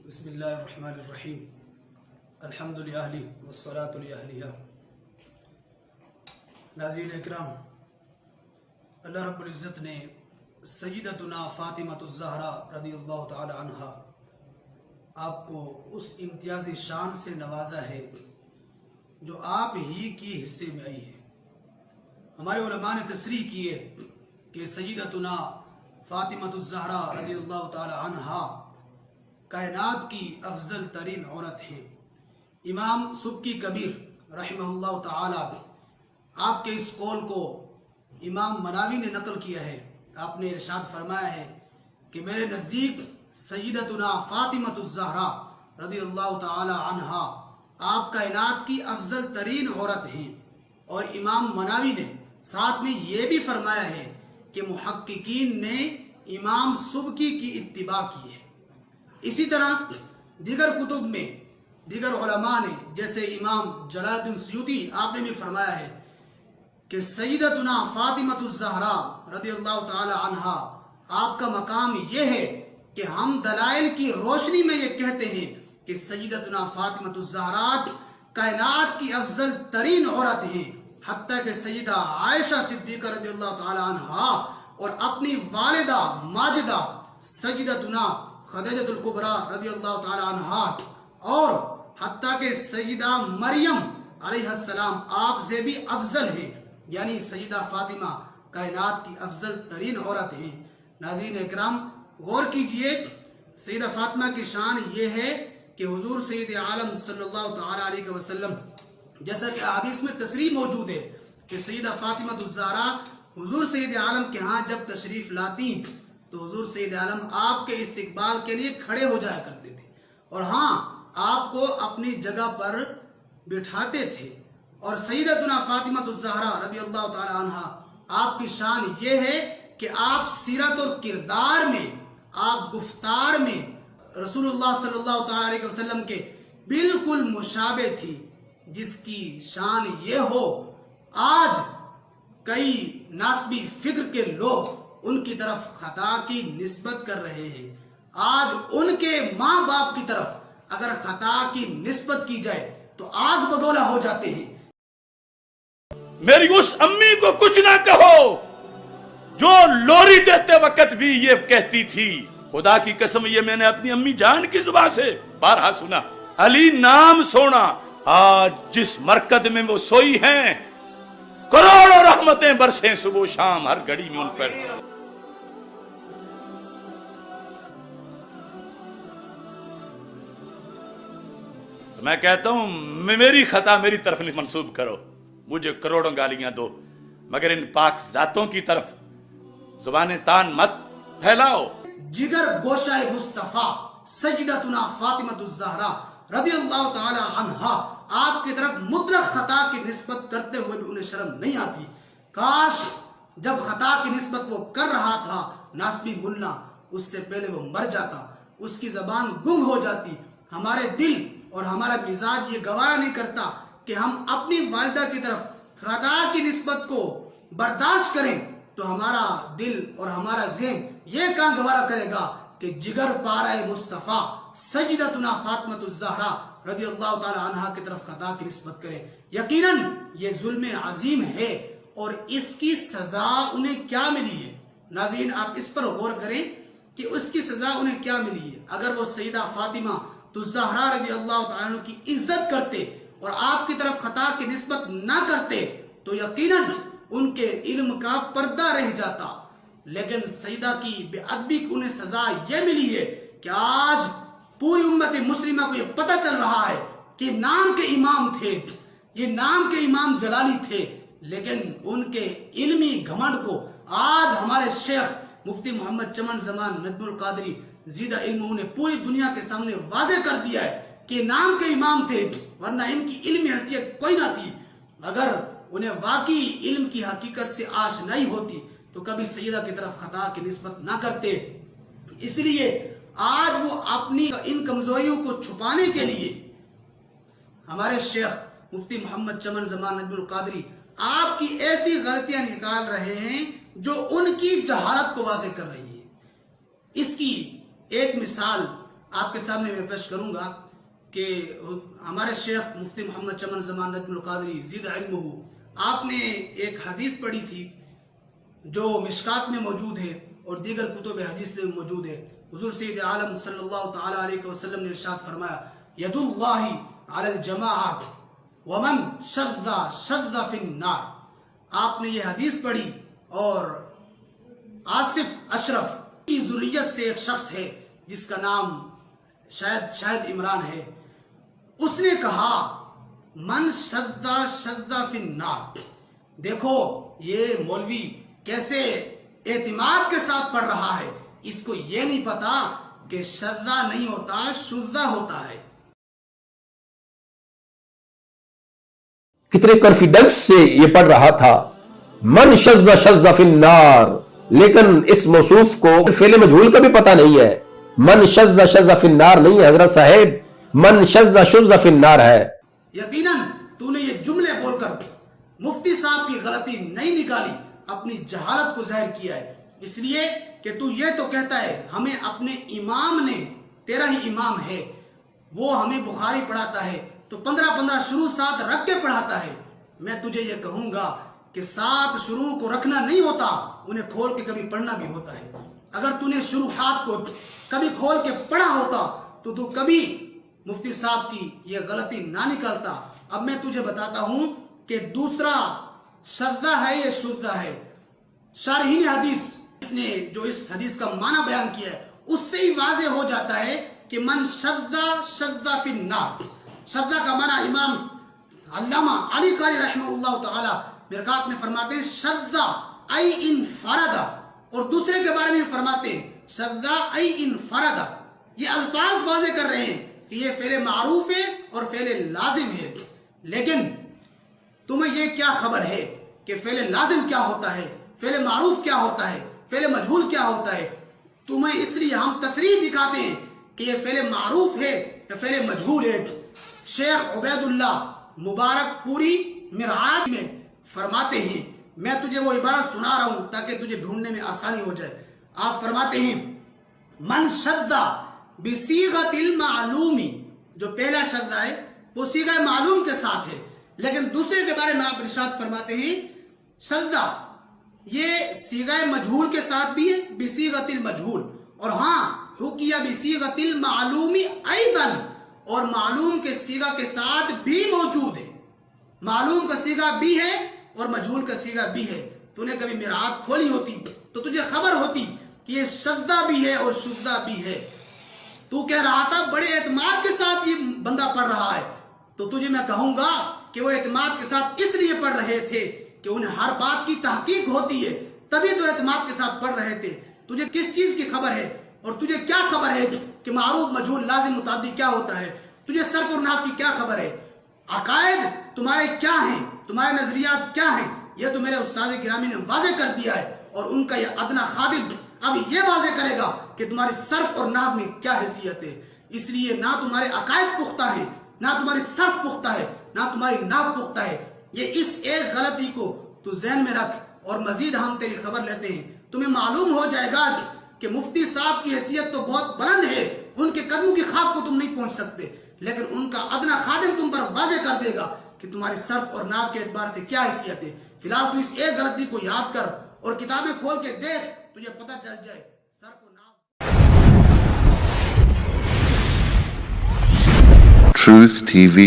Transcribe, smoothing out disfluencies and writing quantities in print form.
بسم اللہ الرحمن الرحیم الحمد للہ والصلاة لأہلہا۔ ناظرین اکرام، اللہ رب العزت نے سیدتنا فاطمہ الزہرا رضی اللہ تعالی عنہا آپ کو اس امتیازی شان سے نوازا ہے جو آپ ہی کی حصے میں آئی ہے۔ ہمارے علماء نے تصریح کی ہے کہ سیدتنا فاطمہ الزہرا رضی اللہ تعالی عنہا کائنات کی افضل ترین عورت ہیں۔ امام سبکی کبیر رحمہ اللہ تعالی آپ کے اس قول کو امام مناوی نے نقل کیا ہے۔ آپ نے ارشاد فرمایا ہے کہ میرے نزدیک سیدتنا فاطمہ الزہرا رضی اللہ تعالی عنہا آپ کائنات کی افضل ترین عورت ہیں۔ اور امام مناوی نے ساتھ میں یہ بھی فرمایا ہے کہ محققین نے امام سبکی کی اتباع کی ہے۔ اسی طرح دیگر کتب میں دیگر علماء نے جیسے امام جلال الدین سیوطی آپ نے بھی فرمایا ہے کہ سیدتنا فاطمہ الزہرا رضی اللہ تعالی عنہا آپ کا مقام یہ ہے کہ ہم دلائل کی روشنی میں یہ کہتے ہیں کہ سیدتنا فاطمہ الزہرا کائنات کی افضل ترین عورت ہیں، حتیٰ کہ سیدہ عائشہ صدیقہ رضی اللہ تعالی عنہا اور اپنی والدہ ماجدہ سیدتنا خدیجہ الکبریٰ رضی اللہ تعالی عنہا اور حتیٰ کہ سیدہ مریم علیہ السلام آپ سے بھی افضل ہیں، یعنی سیدہ فاطمہ کائنات کی افضل ترین عورت ہیں۔ ناظرین اکرام، غور کیجئے، سیدہ فاطمہ کی شان یہ ہے کہ حضور سید عالم صلی اللہ تعالی علیہ وسلم جیسا کہ حدیث میں تصریح موجود ہے کہ سیدہ فاطمہ الزہرا حضور سید عالم کے ہاں جب تشریف لاتی تو حضور سید عالم آپ کے استقبال کے لیے کھڑے ہو جایا کرتے تھے اور ہاں آپ کو اپنی جگہ پر بٹھاتے تھے۔ اور سیدتنا فاطمہ الزہرا رضی اللہ تعالی عنہا آپ کی شان یہ ہے کہ آپ سیرت اور کردار میں، آپ گفتار میں رسول اللہ صلی اللہ تعالی علیہ وسلم کے بالکل مشابہ تھی، جس کی شان یہ ہو آج کئی ناسبی فکر کے لوگ ان کی طرف خطا کی نسبت کر رہے ہیں۔ آج ان کے ماں باپ کی طرف اگر خطا کی نسبت کی جائے تو آگ بگولا ہو جاتے ہیں۔ میری اس امی کو کچھ نہ کہو جو لوری دیتے وقت بھی یہ کہتی تھی، خدا کی قسم یہ میں نے اپنی امی جان کی زبان سے بارہا سنا، علی نام سونا۔ آج جس مرکز میں وہ سوئی ہیں کروڑوں رحمتیں برسیں صبح و شام ہر گھڑی میں ان پر۔ تو میں کہتا ہوں میری خطا میری طرف نہیں منسوب کرو، مجھے کروڑوں گالیاں دو، مگر ان پاک ذاتوں کی طرف زبان تان مت پھیلاؤ۔ جگر گوشہ مصطفیٰ سیدتنا فاطمہ الزہرا رضی اللہ تعالی عنہا آپ کی طرف مطلق خطا کی نسبت کرتے ہوئے بھی انہیں شرم نہیں آتی۔ کاش جب خطا کی نسبت وہ کر رہا تھا ناسبی ملا اس سے پہلے وہ مر جاتا، اس کی زبان گم ہو جاتی۔ ہمارے دل اور ہمارا مزاج یہ گوارا نہیں کرتا کہ ہم اپنی والدہ کی طرف خطا کی نسبت کو برداشت کریں، تو ہمارا دل اور ہمارا ذہن یہ کہاں گوارا کرے گا کہ جگر پارہ مصطفیٰ سیدتنا فاطمہ الزہرا رضی اللہ تعالی عنہا کی طرف خطا کی نسبت کرے۔ یقیناً یہ ظلم عظیم ہے اور اس کی سزا انہیں کیا ملی ہے۔ ناظرین آپ اس پر غور کریں کہ اس کی سزا انہیں کیا ملی ہے۔ اگر وہ سیدہ فاطمہ الزہرا رضی اللہ تعالیٰ عنہ کی عزت کرتے اور آپ کی طرف خطا کی نسبت نہ کرتے تو یقیناً ان کے علم کا پردہ رہ جاتا، لیکن سیدہ کی بے ادبی کی انہیں سزا یہ ملی ہے کہ آج پوری امت مسلمہ کو یہ پتہ چل رہا ہے کہ نام کے امام تھے، یہ نام کے امام جلالی تھے، لیکن ان کے علمی گھمنڈ کو آج ہمارے شیخ مفتی محمد چمن زمان ندم القادری زیدہ علم انہیں پوری دنیا کے سامنے واضح کر دیا ہے کہ نام کے امام تھے، ورنہ ان کی علمی حیثیت کوئی نہ تھی۔ اگر انہیں واقعی علم کی حقیقت سے آشنائی ہوتی تو کبھی سیدہ کی طرف خطا کی نسبت نہ کرتے۔ اس لیے آج وہ اپنی ان کمزوریوں کو چھپانے کے لیے ہمارے شیخ مفتی محمد چمن زمان ندم القادری آپ کی ایسی غلطیاں نکال رہے ہیں جو ان کی جہالت کو واضح کر رہی ہے۔ اس کی ایک مثال آپ کے سامنے میں پیش کروں گا کہ ہمارے شیخ مفتی محمد چمن زمان نجم القادری زید علمہ، آپ نے ایک حدیث پڑھی تھی جو مشکات میں موجود ہے اور دیگر کتب حدیث میں موجود ہے. حضور سید عالم صلی اللہ تعالی علیہ وسلم نے ارشاد فرمایا، ید اللہ علی الجماعت ومن شذ شذ فی النار. آپ نے یہ حدیث پڑھی اور آصف اشرف کی ذریت سے ایک شخص ہے جس کا نام شاید عمران ہے، اس نے کہا من شذ شذ فی النار. دیکھو یہ مولوی کیسے اعتماد کے ساتھ پڑھ رہا ہے، اس کو یہ نہیں پتا کہ شذ نہیں ہوتا شذ ہوتا ہے. کتنے کانفیڈنس سے یہ پڑھ رہا تھا من شذ شذ فی النار، لیکن اس موصوف کو فعل مجہول کا بھی پتہ نہیں ہے. من شذ شذ فی النار نہیں ہے حضرت صاحب، من شذ شذ فی النار ہے. یقیناً تو نے یہ جملے بول کر مفتی صاحب کی غلطی نہیں نکالی، اپنی جہالت کو ظاہر کیا ہے. اس لیے کہ تو یہ تو کہتا ہے ہمیں اپنے امام نے، تیرا ہی امام ہے، وہ ہمیں بخاری پڑھاتا ہے تو 15 شروع ساتھ رکھ کے پڑھاتا ہے. میں تجھے یہ کہوں گا کہ 7 شروع کو رکھنا نہیں ہوتا، انہیں کھول کے کبھی پڑھنا بھی ہوتا ہے. اگر تو نے شروحات کو کبھی کھول کے پڑھا ہوتا تو کبھی مفتی صاحب کی یہ غلطی نہ نکالتا. اب میں تجھے بتاتا ہوں کہ دوسرا شذ ہے یہ شذ ہے. شارحین حدیث نے جو اس حدیث کا معنی بیان کیا ہے اس سے ہی واضح ہو جاتا ہے کہ من شذ شذ فی النار. شذ کا معنی امام علامہ علی قاری رحمہ اللہ تعالی مرقات میں فرماتے ہیں شذ ای انفرد، اور دوسرے کے بارے میں فرماتے ہیں شذ ای انفرد. یہ الفاظ واضح کر رہے ہیں کہ یہ فعل معروف ہے اور فعل لازم ہے. لیکن تمہیں یہ کیا خبر ہے کہ فعل لازم کیا ہوتا ہے، فعل معروف کیا ہوتا ہے، فعل مجہول کیا ہوتا ہے؟ تمہیں اس لیے ہم تصریح دکھاتے ہیں کہ یہ فعل معروف ہے یا فعل مجہول ہے. شیخ عبید اللہ مبارک پوری مرعات میں فرماتے ہیں، میں تجھے وہ عبارت سنا رہا ہوں تاکہ تجھے ڈھونڈنے میں آسانی ہو جائے. آپ فرماتے ہیں من شذ بصیغۃ المعلوم، جو پہلا شذ ہے وہ صیغہ معلوم کے ساتھ ہے، لیکن دوسرے کے بارے میں آپ ارشاد فرماتے ہیں شذ یہ صیغہ مجہول کے ساتھ بھی ہے بصیغۃ المجہول، اور ہاں حکیہ بصیغۃ المعلوم ایضا، اور معلوم کے صیغہ کے ساتھ بھی موجود ہے. معلوم کا صیغہ بھی ہے اور مجہول کا صیغہ بھی ہے. تو نے کبھی مرآت کھولی ہوتی تو تجھے خبر ہوتی کہ یہ شذ بھی ہے اور شذ بھی ہے. تو کہہ رہا تھا بڑے اعتماد کے ساتھ یہ بندہ پڑھ رہا ہے، تو تجھے میں کہوں گا کہ وہ اعتماد کے ساتھ اس لیے پڑھ رہے تھے کہ انہیں ہر بات کی تحقیق ہوتی ہے، تبھی تو اعتماد کے ساتھ پڑھ رہے تھے. تجھے کس چیز کی خبر ہے اور تجھے کیا خبر ہے کہ معروف مجہول لازم متعدی کیا ہوتا ہے؟ تجھے صرف اور نحو کی کیا خبر ہے؟ عقائد تمہارے کیا ہیں، تمہارے نظریات کیا ہیں؟ یہ تو میرے استاد گرامی نے واضح کر دیا ہے، اور ان کا یہ ادنا خادم اب یہ واضح کرے گا کہ تمہاری صرف اور نحو میں کیا حیثیت ہے. اس لیے نہ تمہارے عقائد پختہ ہیں، نہ تمہاری صرف پختہ ہے، نہ تمہاری نحو پختہ ہے. یہ اس ایک غلطی کو تو ذہن میں رکھ، اور مزید ہم تیری خبر لیتے ہیں. تمہیں معلوم ہو جائے گا کہ مفتی صاحب کی حیثیت تو بہت بلند ہے، ان کے قدموں کی خاک کو تم نہیں پہنچ سکتے، لیکن ان کا ادنا خادم تم پر واضح کر دے گا کہ تمہاری صرف اور نحو کے اعتبار سے کیا حیثیت ہے. فی الحال تو اس ایک غلطی کو یاد کر اور کتابیں کھول کے دیکھ، تجھے پتہ چل جائے صرف اور نحو. Truth TV.